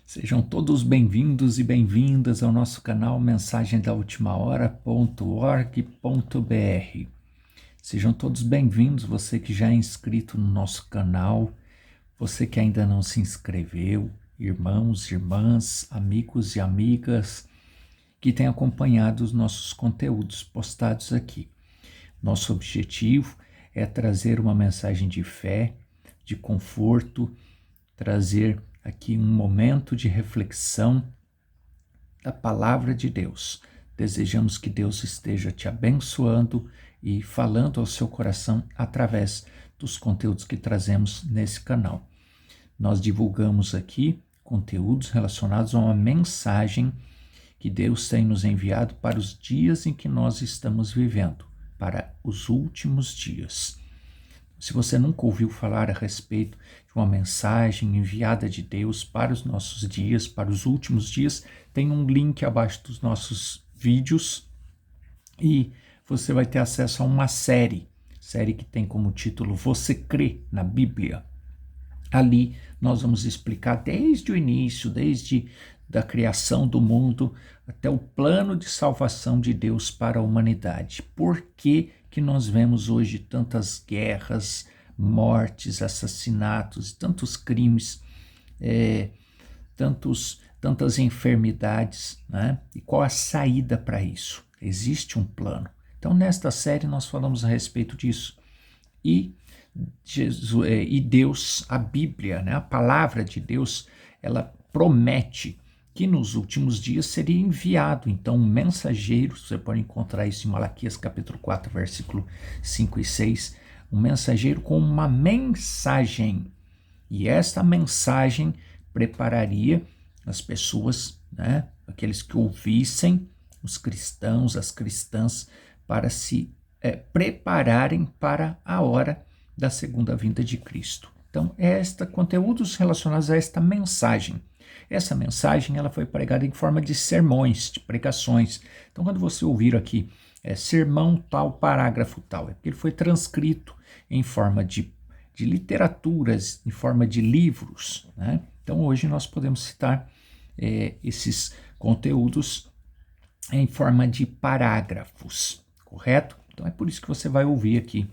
Sejam todos bem-vindos e bem-vindas ao nosso canal mensagendaultimahora.org.br. Sejam todos bem-vindos, você que já é inscrito no nosso canal, você que ainda não se inscreveu, irmãos, irmãs, amigos e amigas que têm acompanhado os nossos conteúdos postados aqui. Nosso objetivo é trazer uma mensagem de fé, de conforto, trazer aqui um momento de reflexão da palavra de Deus. Desejamos que Deus esteja te abençoando e falando ao seu coração através dos conteúdos que trazemos nesse canal. Nós divulgamos aqui conteúdos relacionados a uma mensagem que Deus tem nos enviado para os dias em que nós estamos vivendo, para os últimos dias. Se você nunca ouviu falar a respeito de uma mensagem enviada de Deus para os nossos dias, para os últimos dias, tem um link abaixo dos nossos vídeos e você vai ter acesso a uma série que tem como título Você Crê na Bíblia? Ali nós vamos explicar desde o início, desde da criação do mundo até o plano de salvação de Deus para a humanidade. Por que nós vemos hoje tantas guerras, mortes, assassinatos, tantos crimes, tantas enfermidades, né? E qual a saída para isso? Existe um plano. Então, nesta série, nós falamos a respeito disso. E Deus, a Bíblia, né? A palavra de Deus, ela promete que nos últimos dias seria enviado, então, um mensageiro, você pode encontrar isso em Malaquias capítulo 4, versículo 5 e 6, um mensageiro com uma mensagem, e esta mensagem prepararia as pessoas, né, aqueles que ouvissem, os cristãos, as cristãs, para se prepararem para a hora da segunda vinda de Cristo. Então, conteúdos relacionados a esta mensagem. Essa mensagem ela foi pregada em forma de sermões, de pregações. Então, quando você ouvir aqui sermão tal, parágrafo tal, é porque ele foi transcrito em forma de literaturas, em forma de livros, né? Então, hoje nós podemos citar esses conteúdos em forma de parágrafos, correto? Então, é por isso que você vai ouvir aqui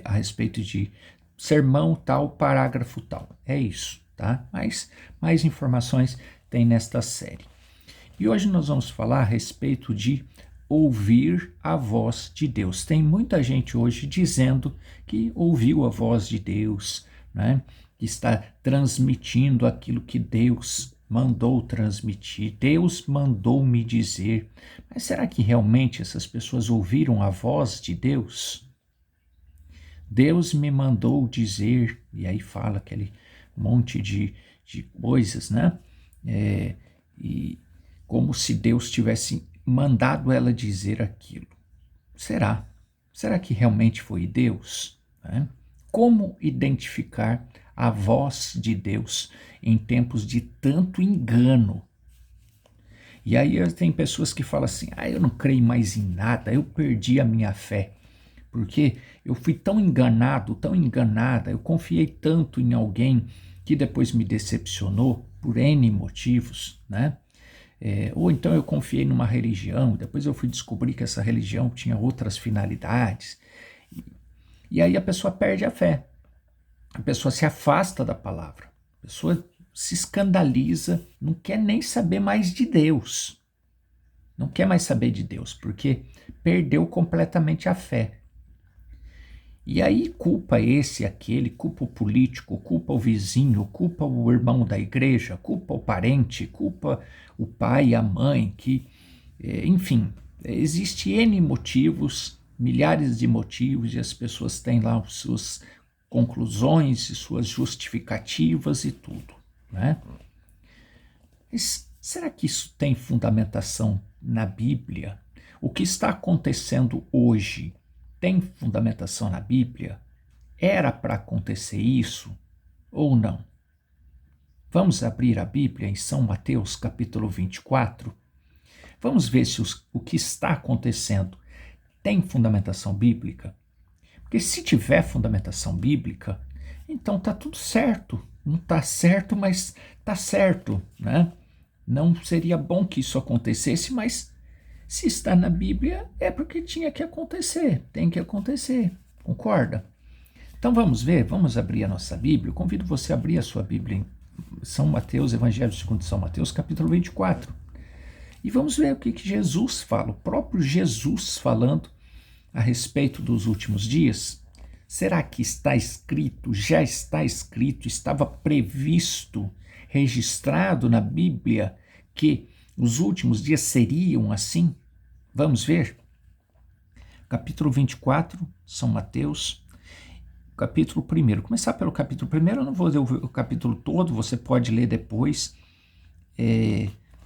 a respeito de sermão tal, parágrafo tal. É isso. Tá? Mas mais informações tem nesta série. E hoje nós vamos falar a respeito de ouvir a voz de Deus. Tem muita gente hoje dizendo que ouviu a voz de Deus, né? Que está transmitindo aquilo que Deus mandou transmitir. Deus mandou me dizer. Mas será que realmente essas pessoas ouviram a voz de Deus? Deus me mandou dizer, e aí fala aquele monte de coisas, né? E como se Deus tivesse mandado ela dizer aquilo. Será? Será que realmente foi Deus? Né? Como identificar a voz de Deus em tempos de tanto engano? E aí tem pessoas que falam assim, eu não creio mais em nada, eu perdi a minha fé. Porque eu fui tão enganado, tão enganada, eu confiei tanto em alguém que depois me decepcionou por N motivos, né? Ou então eu confiei numa religião, depois eu fui descobrir que essa religião tinha outras finalidades. E aí a pessoa perde a fé, a pessoa se afasta da palavra, a pessoa se escandaliza, não quer nem saber mais de Deus. Não quer mais saber de Deus, porque perdeu completamente a fé. E aí culpa esse, aquele, culpa o político, culpa o vizinho, culpa o irmão da igreja, culpa o parente, culpa o pai e a mãe, enfim, existe N motivos, milhares de motivos, e as pessoas têm lá suas conclusões e suas justificativas e tudo, né? Mas será que isso tem fundamentação na Bíblia? O que está acontecendo hoje tem fundamentação na Bíblia? Era para acontecer isso ou não? Vamos abrir a Bíblia em São Mateus capítulo 24. Vamos ver se o que está acontecendo tem fundamentação bíblica? Porque se tiver fundamentação bíblica, então está tudo certo. não está certo, mas está certo, né? Não seria bom que isso acontecesse, mas se está na Bíblia é porque tinha que acontecer, tem que acontecer, concorda? Então vamos ver, vamos abrir a nossa Bíblia. Eu convido você a abrir a sua Bíblia em São Mateus, Evangelho segundo São Mateus, capítulo 24. E vamos ver o que Jesus fala, o próprio Jesus falando a respeito dos últimos dias. Será que está escrito, já está escrito, estava previsto, registrado na Bíblia que os últimos dias seriam assim? Vamos ver? Capítulo 24, São Mateus, capítulo 1. Começar pelo capítulo 1, eu não vou ler o capítulo todo, você pode ler depois,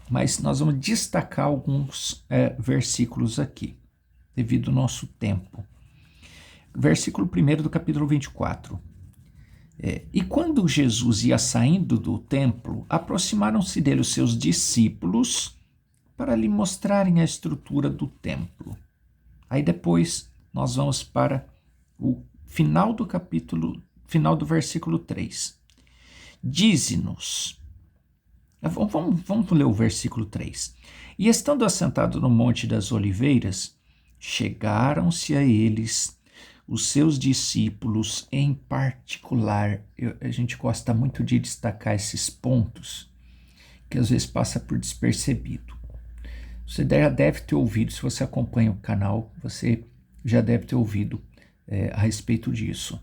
mas nós vamos destacar alguns versículos aqui, devido ao nosso tempo. Versículo 1 do capítulo 24. E quando Jesus ia saindo do templo, aproximaram-se dele os seus discípulos para lhe mostrarem a estrutura do templo. Aí depois nós vamos para o final do capítulo, final do versículo 3. Dize-nos, vamos ler o versículo 3. E estando assentado no Monte das Oliveiras, chegaram-se a eles os seus discípulos em particular. A gente gosta muito de destacar esses pontos, que às vezes passa por despercebido. Você já deve ter ouvido, se você acompanha o canal, você já deve ter ouvido a respeito disso.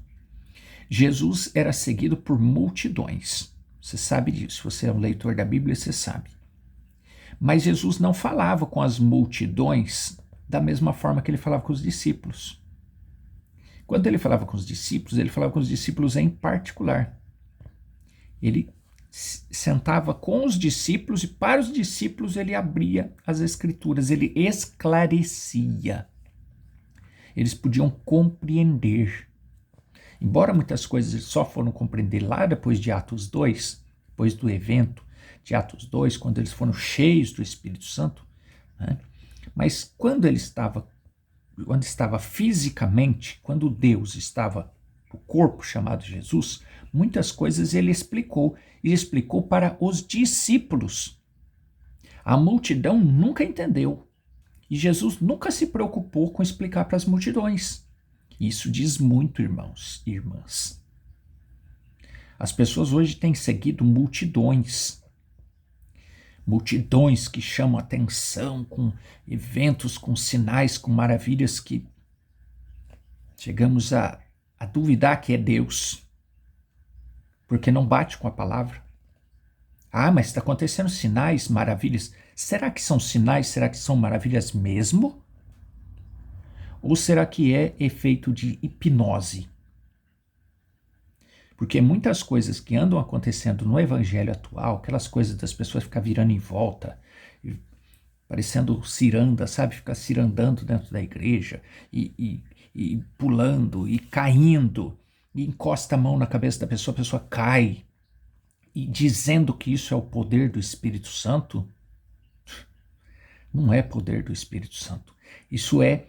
Jesus era seguido por multidões, você sabe disso, você é um leitor da Bíblia, você sabe. Mas Jesus não falava com as multidões da mesma forma que ele falava com os discípulos. Quando ele falava com os discípulos em particular. Ele sentava com os discípulos e para os discípulos ele abria as escrituras, ele esclarecia. Eles podiam compreender. Embora muitas coisas eles só foram compreender lá depois de Atos 2, depois do evento de Atos 2, quando eles foram cheios do Espírito Santo, né? Mas quando estava fisicamente, quando Deus estava, o corpo chamado Jesus, muitas coisas ele explicou, e explicou para os discípulos. A multidão nunca entendeu, e Jesus nunca se preocupou com explicar para as multidões. Isso diz muito, irmãos e irmãs. As pessoas hoje têm seguido multidões que chamam atenção com eventos, com sinais, com maravilhas que chegamos a duvidar que é Deus, porque não bate com a palavra. Ah, mas está acontecendo sinais, maravilhas. Será que são sinais? Será que são maravilhas mesmo? Ou será que é efeito de hipnose? Porque muitas coisas que andam acontecendo no evangelho atual, aquelas coisas das pessoas ficar virando em volta, parecendo ciranda, sabe? Ficar cirandando dentro da igreja e pulando e caindo, e encosta a mão na cabeça da pessoa, a pessoa cai, e dizendo que isso é o poder do Espírito Santo. Não é poder do Espírito Santo. Isso é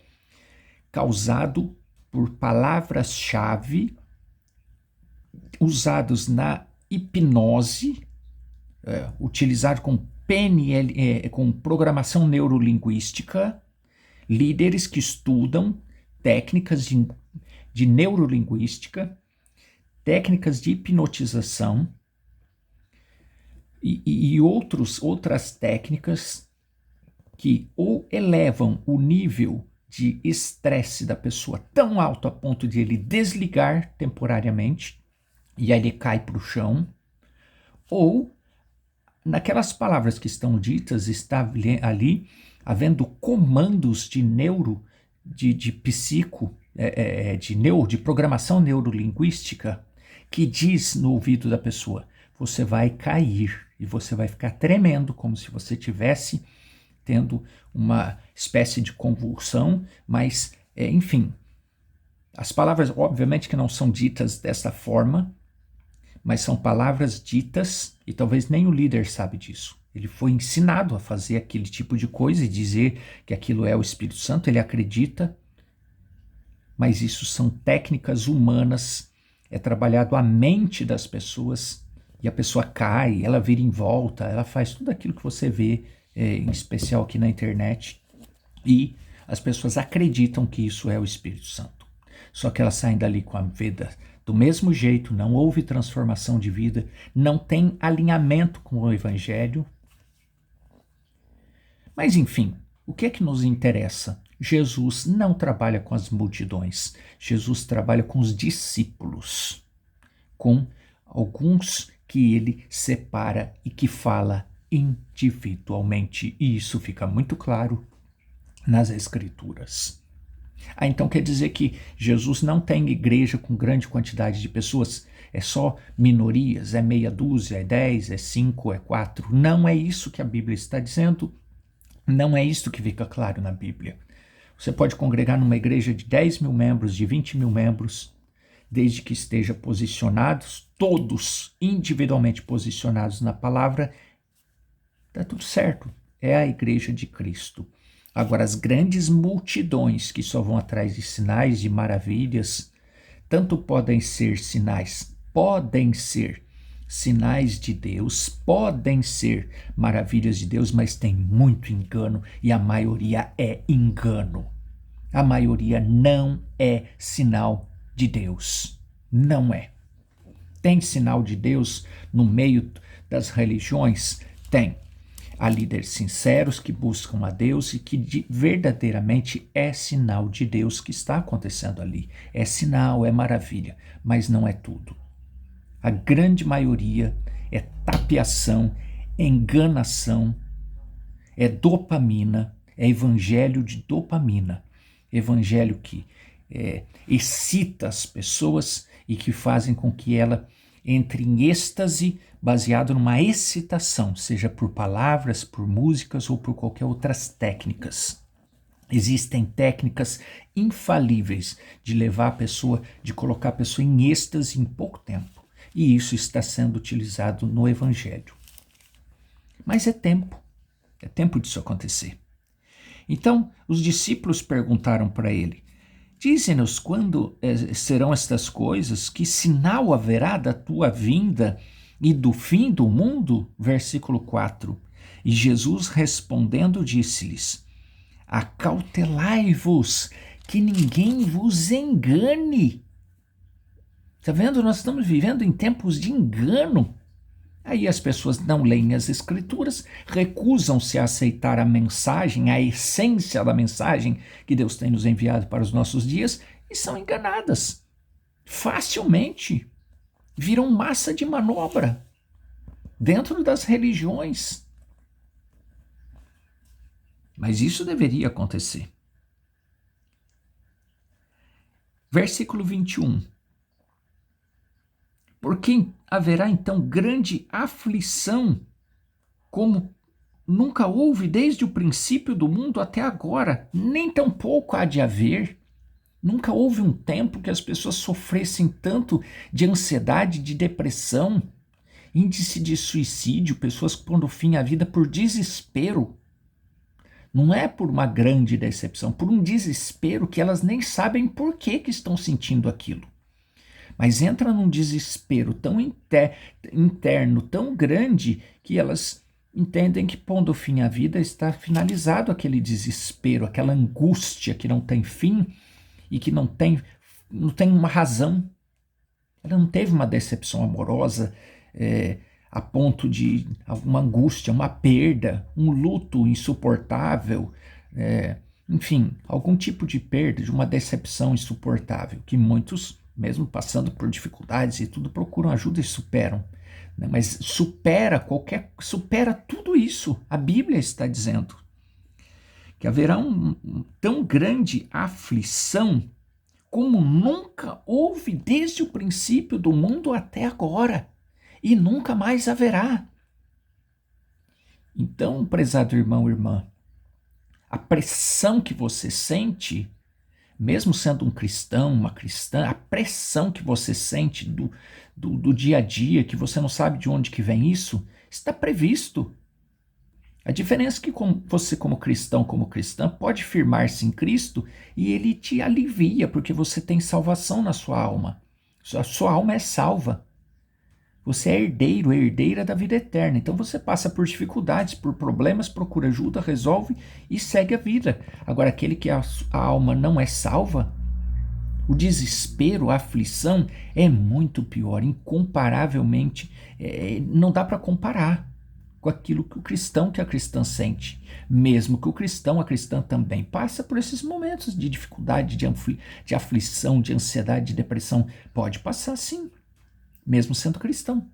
causado por palavras-chave usados na hipnose, utilizado com PNL, com programação neurolinguística, líderes que estudam técnicas de neurolinguística, técnicas de hipnotização e outras técnicas que ou elevam o nível de estresse da pessoa tão alto a ponto de ele desligar temporariamente, e aí ele cai para o chão, ou naquelas palavras que estão ditas, está ali havendo comandos de de programação neurolinguística, que diz no ouvido da pessoa, você vai cair, e você vai ficar tremendo, como se você tivesse tendo uma espécie de convulsão, mas, enfim, as palavras obviamente que não são ditas dessa forma, mas são palavras ditas, e talvez nem o líder sabe disso. Ele foi ensinado a fazer aquele tipo de coisa e dizer que aquilo é o Espírito Santo, ele acredita, mas isso são técnicas humanas, é trabalhado a mente das pessoas e a pessoa cai, ela vira em volta, ela faz tudo aquilo que você vê, em especial aqui na internet, e as pessoas acreditam que isso é o Espírito Santo. Só que elas saem dali com a vida do mesmo jeito, não houve transformação de vida, não tem alinhamento com o Evangelho. Mas enfim, o que é que nos interessa? Jesus não trabalha com as multidões, Jesus trabalha com os discípulos, com alguns que ele separa e que fala individualmente, e isso fica muito claro nas Escrituras. Então quer dizer que Jesus não tem igreja com grande quantidade de pessoas, é só minorias, é meia dúzia, é 10, é 5, é 4. Não é isso que a Bíblia está dizendo, não é isso que fica claro na Bíblia. Você pode congregar numa igreja de 10 mil membros, de 20 mil membros, desde que estejam posicionados, todos individualmente posicionados na palavra, está tudo certo. É a igreja de Cristo. Agora, as grandes multidões que só vão atrás de sinais, de maravilhas, tanto podem ser sinais de Deus, podem ser maravilhas de Deus, mas tem muito engano e a maioria é engano. A maioria não é sinal de Deus. Não é. Tem sinal de Deus no meio das religiões? Tem. Há líderes sinceros que buscam a Deus e que verdadeiramente é sinal de Deus que está acontecendo ali. É sinal, é maravilha, mas não é tudo. A grande maioria é tapeação, enganação, é dopamina, é evangelho de dopamina. Evangelho que excita as pessoas e que fazem com que ela entre em êxtase baseado numa excitação, seja por palavras, por músicas ou por qualquer outras técnicas. Existem técnicas infalíveis de levar a pessoa, de colocar a pessoa em êxtase em pouco tempo. E isso está sendo utilizado no Evangelho. Mas é tempo disso acontecer. Então, os discípulos perguntaram para ele: dize-nos quando serão estas coisas, que sinal haverá da tua vinda e do fim do mundo? Versículo 4. E Jesus respondendo disse-lhes: acautelai-vos, que ninguém vos engane. Está vendo? Nós estamos vivendo em tempos de engano. Aí as pessoas não leem as Escrituras, recusam-se a aceitar a mensagem, a essência da mensagem que Deus tem nos enviado para os nossos dias e são enganadas. Facilmente viram massa de manobra dentro das religiões. Mas isso deveria acontecer. Versículo 21. Porque haverá então grande aflição, como nunca houve desde o princípio do mundo até agora, nem tampouco há de haver. Nunca houve um tempo que as pessoas sofressem tanto de ansiedade, de depressão, índice de suicídio, pessoas pondo fim à vida por desespero. Não é por uma grande decepção, por um desespero que elas nem sabem por que estão sentindo aquilo. Mas entra num desespero tão interno, tão grande, que elas entendem que pondo fim à vida está finalizado aquele desespero, aquela angústia que não tem fim e que não tem uma razão. Ela não teve uma decepção amorosa a ponto de uma angústia, uma perda, um luto insuportável, enfim, algum tipo de perda, de uma decepção insuportável, que muitos, mesmo passando por dificuldades e tudo, procuram ajuda e superam. Mas supera tudo isso. A Bíblia está dizendo que haverá tão grande aflição como nunca houve desde o princípio do mundo até agora, e nunca mais haverá. Então, prezado irmão e irmã, a pressão que você sente, mesmo sendo um cristão, uma cristã, a pressão que você sente do dia a dia, que você não sabe de onde que vem isso, está previsto. A diferença é que você, como cristão, como cristã, pode firmar-se em Cristo e ele te alivia, porque você tem salvação na sua alma. A sua alma é salva. Você é herdeiro, herdeira da vida eterna. Então você passa por dificuldades, por problemas, procura ajuda, resolve e segue a vida. Agora, aquele que a alma não é salva, o desespero, a aflição é muito pior, incomparavelmente. Não dá para comparar com aquilo que o cristão, que a cristã sente. Mesmo que o cristão, a cristã também passa por esses momentos de dificuldade, de aflição, de ansiedade, de depressão. Pode passar sim, mesmo sendo cristão.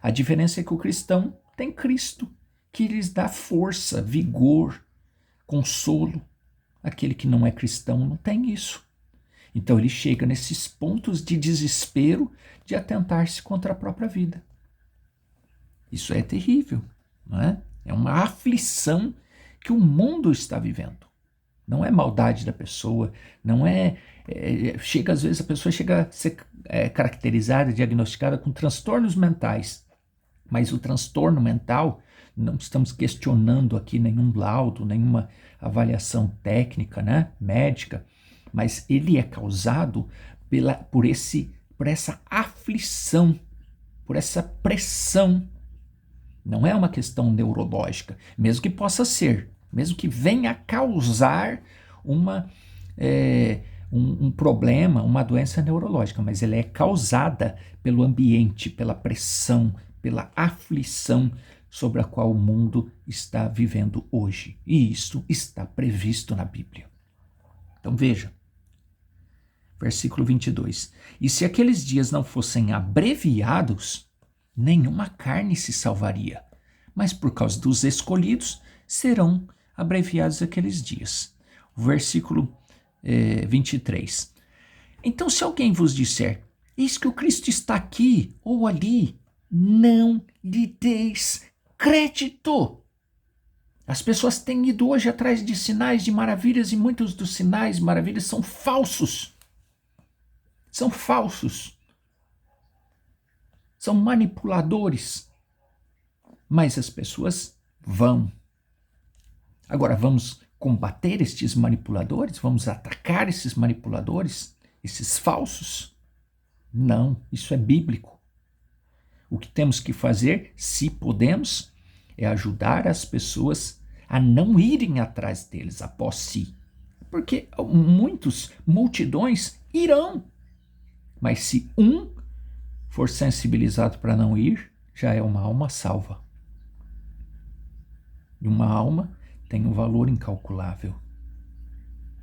A diferença é que o cristão tem Cristo, que lhes dá força, vigor, consolo. Aquele que não é cristão não tem isso. Então ele chega nesses pontos de desespero, de atentar-se contra a própria vida. Isso é terrível, não é? É uma aflição que o mundo está vivendo. Não é maldade da pessoa, não chega, às vezes a pessoa chega a ser caracterizada, diagnosticada com transtornos mentais. Mas o transtorno mental, não estamos questionando aqui nenhum laudo, nenhuma avaliação técnica, né, médica, mas ele é causado por essa aflição, por essa pressão. Não é uma questão neurológica, mesmo que possa ser, mesmo que venha a causar um problema, uma doença neurológica, mas ela é causada pelo ambiente, pela pressão, pela aflição sobre a qual o mundo está vivendo hoje. E isso está previsto na Bíblia. Então veja, versículo 22. E se aqueles dias não fossem abreviados, nenhuma carne se salvaria, mas por causa dos escolhidos serão abreviados aqueles dias. O versículo 23. Então, se alguém vos disser, eis que o Cristo está aqui ou ali, não lhe deis crédito. As pessoas têm ido hoje atrás de sinais, de maravilhas, e muitos dos sinais, maravilhas são falsos. São falsos. São manipuladores. Mas as pessoas vão. Agora, vamos combater estes manipuladores? Vamos atacar esses manipuladores? Esses falsos? Não, isso é bíblico. O que temos que fazer, se podemos, é ajudar as pessoas a não irem atrás deles após si. Porque multidões irão. Mas se um for sensibilizado para não ir, já é uma alma salva. E uma alma tem um valor incalculável.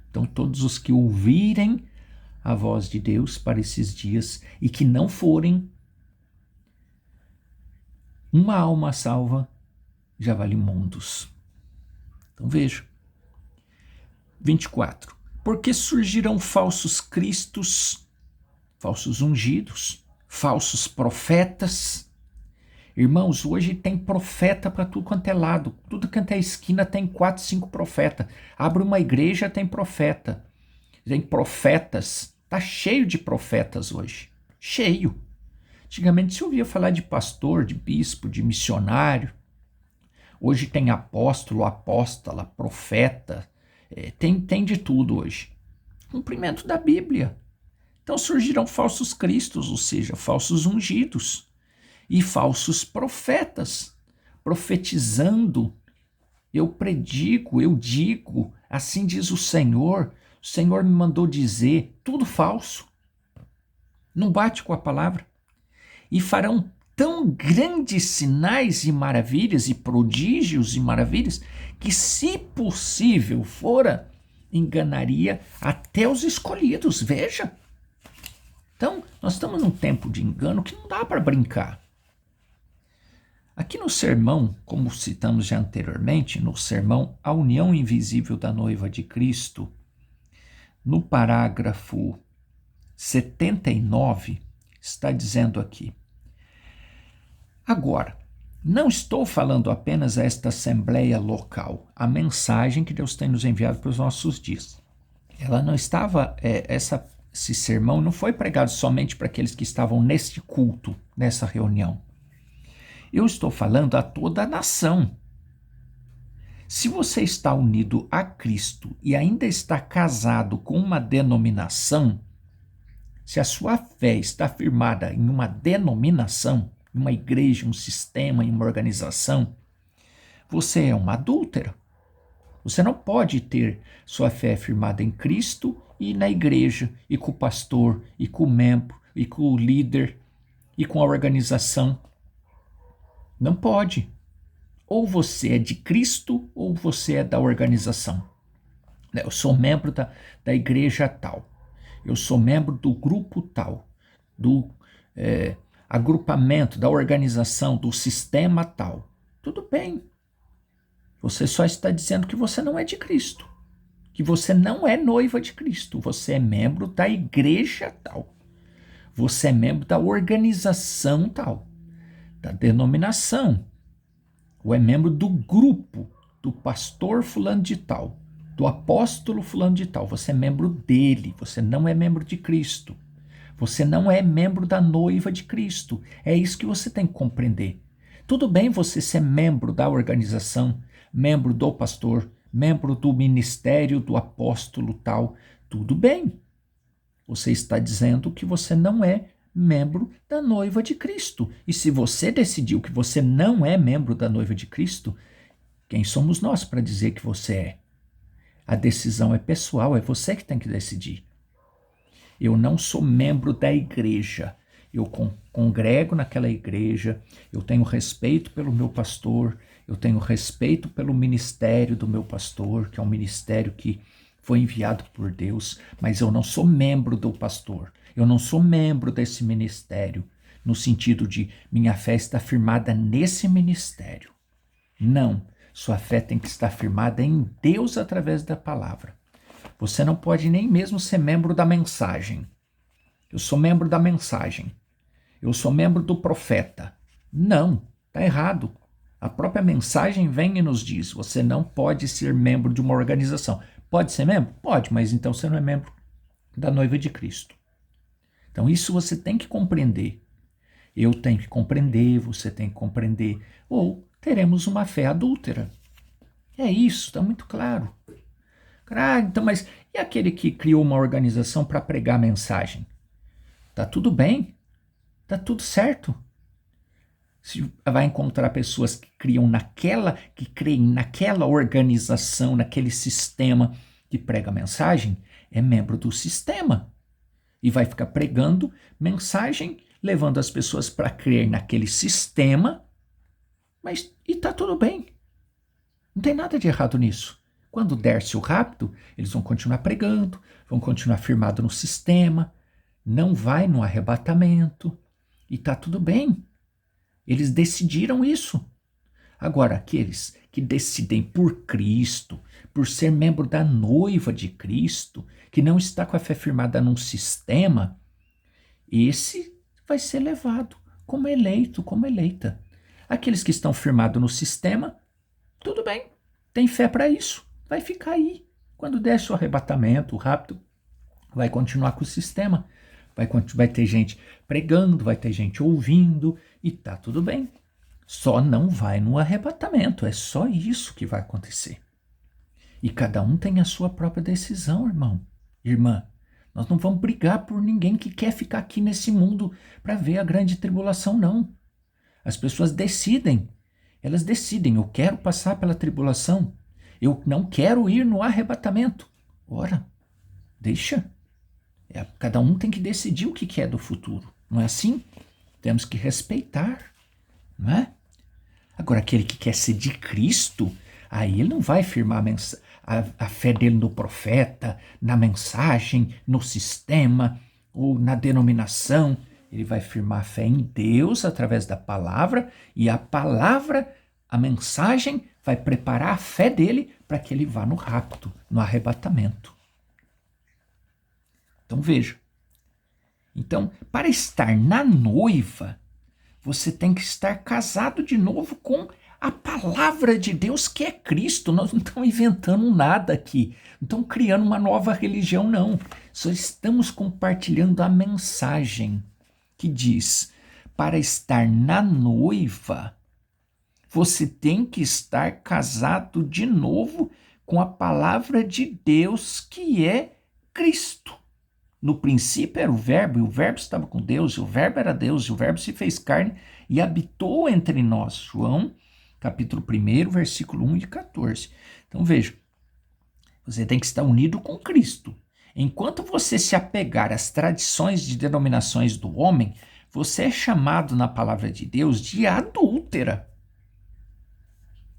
Então todos os que ouvirem a voz de Deus para esses dias e que não forem, uma alma salva já vale mundos. Então veja. 24. Porque surgirão falsos cristos, falsos ungidos, falsos profetas. Irmãos, hoje tem profeta para tudo quanto é lado. Tudo quanto é esquina tem 4, 5 profetas. Abre uma igreja, tem profeta. Tem profetas. Está cheio de profetas hoje. Cheio. Antigamente se ouvia falar de pastor, de bispo, de missionário. Hoje tem apóstolo, apóstola, profeta. Tem de tudo hoje. Cumprimento da Bíblia. Então surgirão falsos cristos, ou seja, falsos ungidos. E falsos profetas, profetizando. Eu predigo, eu digo, assim diz o Senhor me mandou dizer, tudo falso. Não bate com a palavra. E farão tão grandes sinais e maravilhas, e prodígios e maravilhas, que se possível fora, enganaria até os escolhidos. Veja. Então, nós estamos num tempo de engano que não dá para brincar. Aqui no sermão, como citamos já anteriormente, no sermão A União Invisível da Noiva de Cristo, no parágrafo 79, está dizendo aqui: agora, não estou falando apenas a esta assembleia local, a mensagem que Deus tem nos enviado para os nossos dias. Ela não estava, esse sermão não foi pregado somente para aqueles que estavam neste culto, nessa reunião. Eu estou falando a toda a nação. Se você está unido a Cristo e ainda está casado com uma denominação, se a sua fé está firmada em uma denominação, em uma igreja, um sistema, em uma organização, você é uma adúltera. Você não pode ter sua fé firmada em Cristo e na igreja, e com o pastor, e com o membro, e com o líder, e com a organização. Não pode. Ou você é de Cristo, ou você é da organização. Eu sou membro da igreja tal. Eu sou membro do grupo tal, do agrupamento, da organização, do sistema tal. Tudo bem. Você só está dizendo que você não é de Cristo, que você não é noiva de Cristo. Você é membro da igreja tal. Você é membro da organização tal, da denominação. Ou é membro do grupo, do pastor fulano de tal, do apóstolo fulano de tal. Você é membro dele, você não é membro de Cristo. Você não é membro da noiva de Cristo. É isso que você tem que compreender. Tudo bem você ser membro da organização, membro do pastor, membro do ministério do apóstolo tal. Tudo bem. Você está dizendo que você não é membro da noiva de Cristo. E se você decidiu que você não é membro da noiva de Cristo, quem somos nós para dizer que você é? A decisão é pessoal, é você que tem que decidir. Eu não sou membro da igreja. Eu congrego naquela igreja, eu tenho respeito pelo meu pastor, eu tenho respeito pelo ministério do meu pastor, que é um ministério que foi enviado por Deus, mas eu não sou membro do pastor, eu não sou membro desse ministério, no sentido de minha fé está firmada nesse ministério. Não, sua fé tem que estar firmada em Deus através da palavra. Você não pode nem mesmo ser membro da mensagem. Eu sou membro da mensagem. Eu sou membro do profeta. Não, está errado. A própria mensagem vem e nos diz, você não pode ser membro de uma organização. Pode ser membro? Pode, mas então você não é membro da noiva de Cristo. Então isso você tem que compreender. Eu tenho que compreender, você tem que compreender. Ou teremos uma fé adúltera. É isso, está muito claro. Ah, então, mas e aquele que criou uma organização para pregar a mensagem? Tá tudo bem, tá tudo certo. Se vai encontrar pessoas que creem naquela organização, naquele sistema que prega a mensagem, é membro do sistema. E vai ficar pregando mensagem, levando as pessoas para crer naquele sistema, mas e tá tudo bem. Não tem nada de errado nisso. Quando der-se o rapto, eles vão continuar pregando, vão continuar firmados no sistema, não vai no arrebatamento, e está tudo bem. Eles decidiram isso. Agora, aqueles que decidem por Cristo, por ser membro da noiva de Cristo, que não está com a fé firmada num sistema, esse vai ser levado como eleito, como eleita. Aqueles que estão firmados no sistema, tudo bem, tem fé para isso. Vai ficar aí. Quando der o arrebatamento, o rapto, vai continuar com o sistema. Vai ter gente pregando, vai ter gente ouvindo e tá tudo bem. Só não vai no arrebatamento. É só isso que vai acontecer. E cada um tem a sua própria decisão, irmão. Irmã, nós não vamos brigar por ninguém que quer ficar aqui nesse mundo para ver a grande tribulação, não. As pessoas decidem. Elas decidem, eu quero passar pela tribulação. Eu não quero ir no arrebatamento. Ora, deixa. Cada um tem que decidir o que é do futuro. Não é assim? Temos que respeitar. Não é? Agora, aquele que quer ser de Cristo, aí ele não vai firmar a fé dele no profeta, na mensagem, no sistema ou na denominação. Ele vai firmar a fé em Deus através da palavra, e a palavra, a mensagem, vai preparar a fé dele para que ele vá no rapto, no arrebatamento. Então veja. Então, para estar na noiva, você tem que estar casado de novo com a palavra de Deus, que é Cristo. Nós não estamos inventando nada aqui. Não estamos criando uma nova religião, não. Só estamos compartilhando a mensagem que diz, para estar na noiva, você tem que estar casado de novo com a palavra de Deus, que é Cristo. No princípio era o Verbo, e o Verbo estava com Deus, e o Verbo era Deus, e o Verbo se fez carne e habitou entre nós. João, capítulo 1, versículo 1 e 14. Então veja, você tem que estar unido com Cristo. Enquanto você se apegar às tradições de denominações do homem, você é chamado na palavra de Deus de adúltera.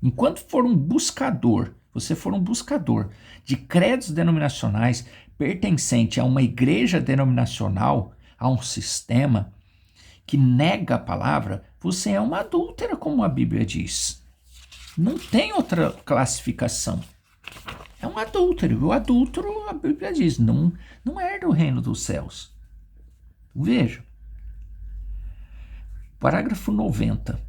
Enquanto você for um buscador de credos denominacionais pertencente a uma igreja denominacional, a um sistema que nega a palavra, você é uma adúltera, como a Bíblia diz. Não tem outra classificação. É um adúltero. E o adúltero, a Bíblia diz, não herda o reino dos céus. Veja. Parágrafo 90.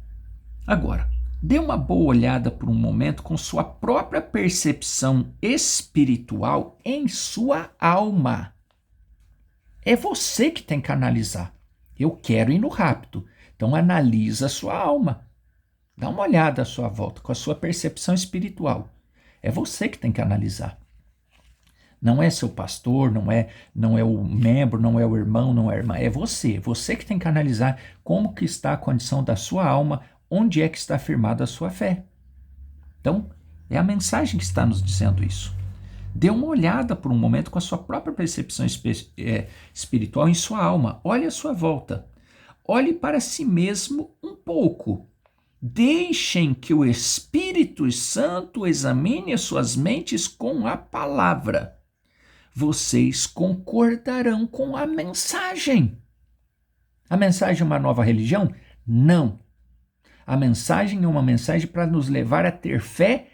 Agora, dê uma boa olhada por um momento com sua própria percepção espiritual em sua alma. É você que tem que analisar. Eu quero ir no rápido. Então analisa a sua alma. Dá uma olhada à sua volta com a sua percepção espiritual. É você que tem que analisar. Não é seu pastor, não é o membro, não é o irmão, não é a irmã. É você. Você que tem que analisar como que está a condição da sua alma, onde é que está firmada a sua fé. Então, é a mensagem que está nos dizendo isso. Dê uma olhada por um momento com a sua própria percepção espiritual em sua alma. Olhe à sua volta. Olhe para si mesmo um pouco. Deixem que o Espírito Santo examine as suas mentes com a palavra. Vocês concordarão com a mensagem. A mensagem é uma nova religião? Não. A mensagem é uma mensagem para nos levar a ter fé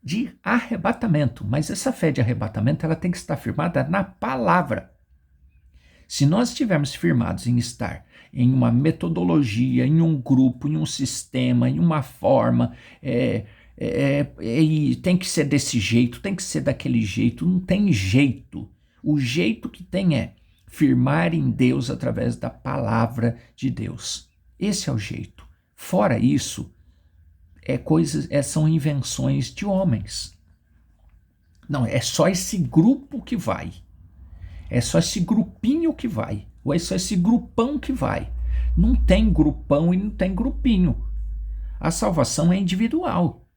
de arrebatamento. Mas essa fé de arrebatamento ela tem que estar firmada na palavra. Se nós estivermos firmados em estar em uma metodologia, em um grupo, em um sistema, em uma forma, tem que ser desse jeito, tem que ser daquele jeito, não tem jeito. O jeito que tem é firmar em Deus através da palavra de Deus. Esse é o jeito. Fora isso, são invenções de homens. Não, é só esse grupo que vai. É só esse grupinho que vai. Ou é só esse grupão que vai. Não tem grupão e não tem grupinho. A salvação é individual.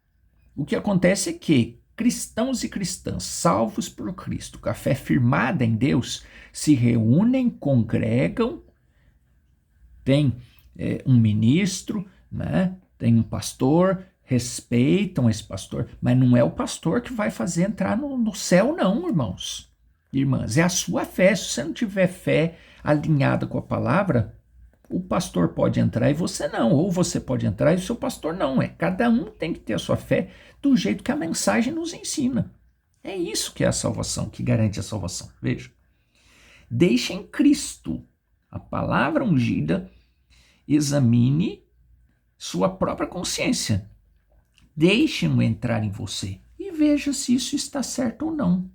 O que acontece é que cristãos e cristãs salvos por Cristo, com a fé firmada em Deus, se reúnem, congregam, tem um ministro, né? Tem um pastor, respeitam esse pastor, mas não é o pastor que vai fazer entrar no céu não, irmãos. Irmãs, é a sua fé. Se você não tiver fé alinhada com a palavra, o pastor pode entrar e você não. Ou você pode entrar e o seu pastor não. Cada um tem que ter a sua fé do jeito que a mensagem nos ensina. É isso que é a salvação, que garante a salvação. Veja. Deixe em Cristo, a palavra ungida, examine sua própria consciência. Deixe-o entrar em você e veja se isso está certo ou não.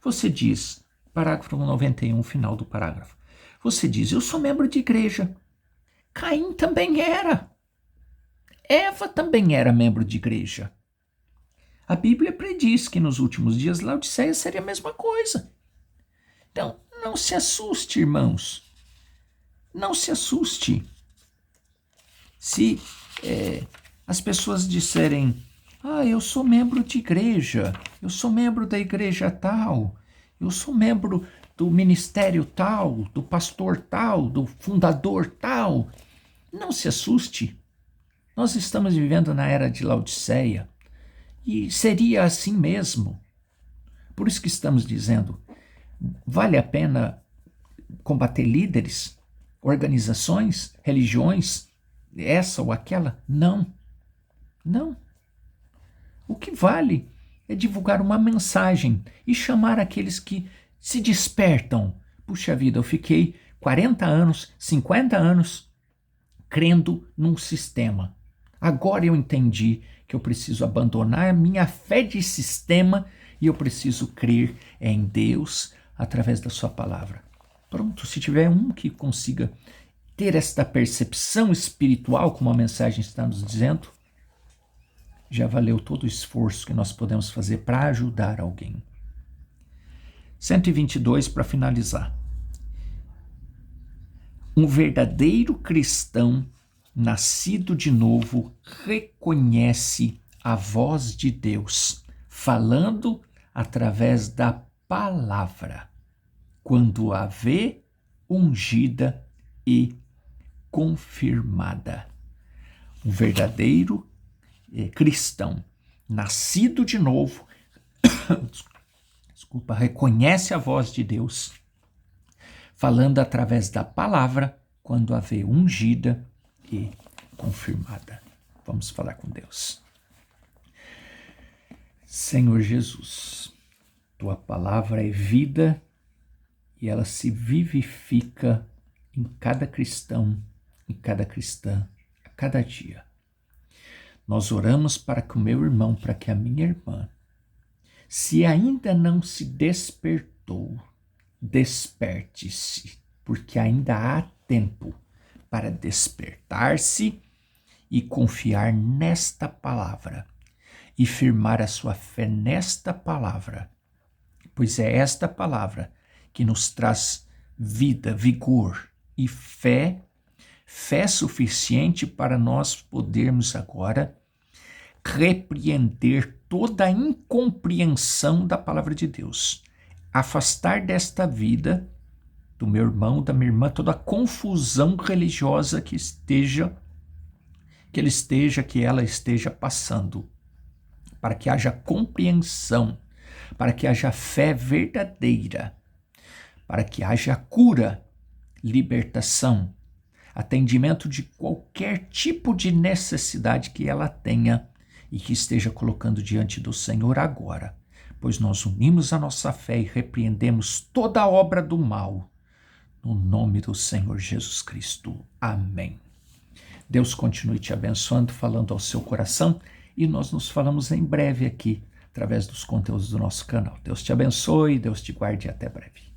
Você diz, parágrafo 91, final do parágrafo. Você diz, eu sou membro de igreja. Caim também era. Eva também era membro de igreja. A Bíblia prediz que nos últimos dias Laodiceia seria a mesma coisa. Então, não se assuste, irmãos. Não se assuste. Se as pessoas disserem, eu sou membro de igreja, eu sou membro da igreja tal, eu sou membro do ministério tal, do pastor tal, do fundador tal. Não se assuste. Nós estamos vivendo na era de Laodiceia e seria assim mesmo. Por isso que estamos dizendo, vale a pena combater líderes, organizações, religiões, essa ou aquela? Não. Não. O que vale é divulgar uma mensagem e chamar aqueles que se despertam. Puxa vida, eu fiquei 40 anos, 50 anos crendo num sistema. Agora eu entendi que eu preciso abandonar a minha fé de sistema e eu preciso crer em Deus através da sua palavra. Pronto, se tiver um que consiga ter esta percepção espiritual, como a mensagem está nos dizendo, já valeu todo o esforço que nós podemos fazer para ajudar alguém. 122 para finalizar. Um verdadeiro cristão, nascido de novo, reconhece a voz de Deus, falando através da palavra, quando a vê ungida e confirmada. Um verdadeiro cristão, nascido de novo, reconhece a voz de Deus, falando através da palavra, quando a vê ungida e confirmada. Vamos falar com Deus. Senhor Jesus, tua palavra é vida e ela se vivifica em cada cristão, em cada cristã, a cada dia. Nós oramos para que o meu irmão, para que a minha irmã, se ainda não se despertou, desperte-se, porque ainda há tempo para despertar-se e confiar nesta palavra e firmar a sua fé nesta palavra, pois é esta palavra que nos traz vida, vigor e fé suficiente para nós podermos agora repreender toda a incompreensão da palavra de Deus, afastar desta vida do meu irmão, da minha irmã, toda a confusão religiosa que ela esteja passando, para que haja compreensão, para que haja fé verdadeira, para que haja cura, libertação, atendimento de qualquer tipo de necessidade que ela tenha e que esteja colocando diante do Senhor agora, pois nós unimos a nossa fé e repreendemos toda a obra do mal, no nome do Senhor Jesus Cristo. Amém. Deus continue te abençoando, falando ao seu coração, e nós nos falamos em breve aqui, através dos conteúdos do nosso canal. Deus te abençoe, Deus te guarde e até breve.